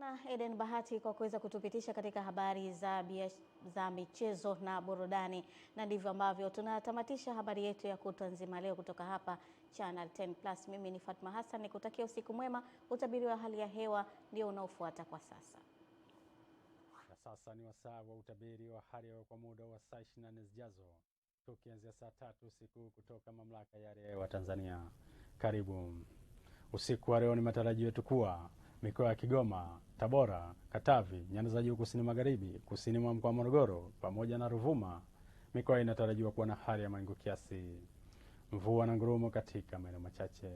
sana Eden Bahati kwa kuweza kutupitisha katika habari za michezo na burudani, na ndivyo ambavyo tunatamatisha habari yetu ya kutwa nzima leo kutoka hapa Channel 10+. Mimi ni Fatma Hassan, nikutakia usiku mwema. Utabiri wa hali ya hewa ndio unaofuata kwa sasa. Na sasa ni wasaa wa utabiri wa hali ya hewa kwa muda wa saa 24 zijazo, tukianzia saa 3 usiku kutoka Mamlaka ya Hali ya Hewa Tanzania. Karibu. Usiku wa leo ni matarajio yetu kuwa mikoa ya Kigoma, Tabora, Katavi, nyanda za juu kusini magharibi, kusini mwa mkoa wa Morogoro pamoja na Ruvuma, mikoa inatarajiwa kuwa na hali ya mawingu kiasi, mvua na ngurumo katika maeneo machache.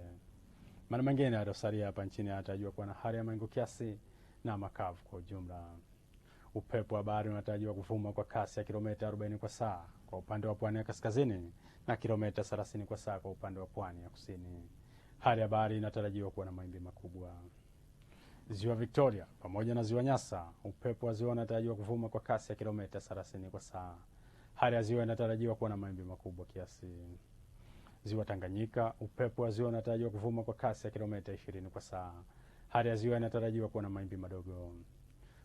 Maeneo mengine yaliyosalia hapa nchini yanatarajiwa kuwa na hali ya mawingu kiasi na makavu kwa ujumla. Upepo wa bahari unatarajiwa kuvuma kwa kasi ya kilomita 40 kwa saa kwa upande wa pwani ya kaskazini na kilomita 30 kwa saa kwa upande wa pwani ya kusini. Hali ya bahari inatarajiwa kuwa na mawimbi makubwa. Ziwa Victoria pamoja na Ziwa Nyasa, upepo wa ziwa unatarajiwa kuvuma kwa kasi ya kilomita 30 kwa saa. Hali ya ziwa inatarajiwa kuwa na mawimbi makubwa kiasi. Ziwa Tanganyika, upepo wa ziwa unatarajiwa kuvuma kwa kasi ya kilomita 20 kwa saa. Hali ya ziwa inatarajiwa kuwa na mawimbi madogo.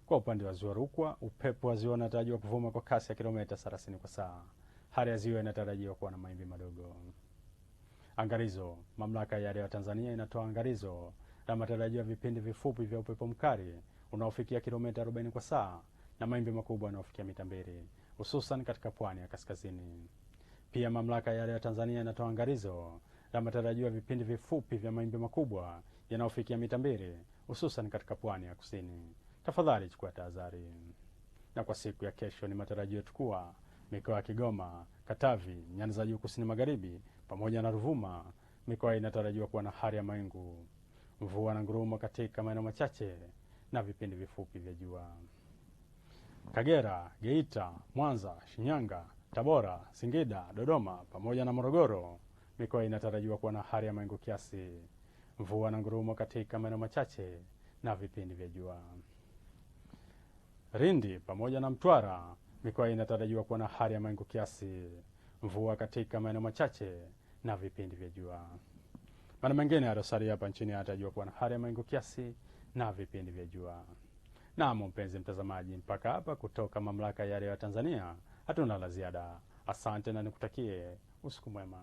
Kwa upande wa Ziwa Rukwa, upepo wa ziwa unatarajiwa kuvuma kwa kasi ya kilomita 30 kwa saa. Hali ya ziwa inatarajiwa kuwa na mawimbi madogo. Angalizo, Mamlaka ya Hali ya Hewa Tanzania inatoa angalizo la matarajio ya vipindi vifupi vya upepo mkali unaofikia kilomita 40 kwa saa na mawimbi makubwa yanayofikia mita 2, hususan katika pwani ya kaskazini. Pia Mamlaka ya Hali ya Hewa Tanzania inatoa angalizo la matarajio ya vipindi vifupi vya mawimbi makubwa yanayofikia mita 2, hususan katika pwani ya kusini. Tafadhali chukua tahadhari. Na kwa siku ya kesho ni matarajio yetu kuwa mikoa ya Kigoma, Katavi, nyanda za juu kusini magharibi pamoja na Ruvuma, mikoa inatarajiwa kuwa na hali ya mawingu, mvua na ngurumo katika maeneo machache na vipindi vifupi vya jua. Kagera, Geita, Mwanza, Shinyanga, Tabora, Singida, Dodoma pamoja na Morogoro, mikoa inatarajiwa kuwa na hali ya mawingu kiasi, mvua na ngurumo katika maeneo machache na vipindi vya jua. Lindi pamoja na Mtwara, mikoa inatarajiwa kuwa na hali ya mawingu kiasi, mvua katika maeneo machache na vipindi vya jua. Maeneo mengine yaliyosalia hapa nchini yanatarajiwa kuwa na hali ya mawingu kiasi na vipindi vya jua. Naam, mpenzi mtazamaji, mpaka hapa kutoka Mamlaka ya Hali ya Hewa Tanzania hatuna la ziada. Asante na nikutakie usiku mwema.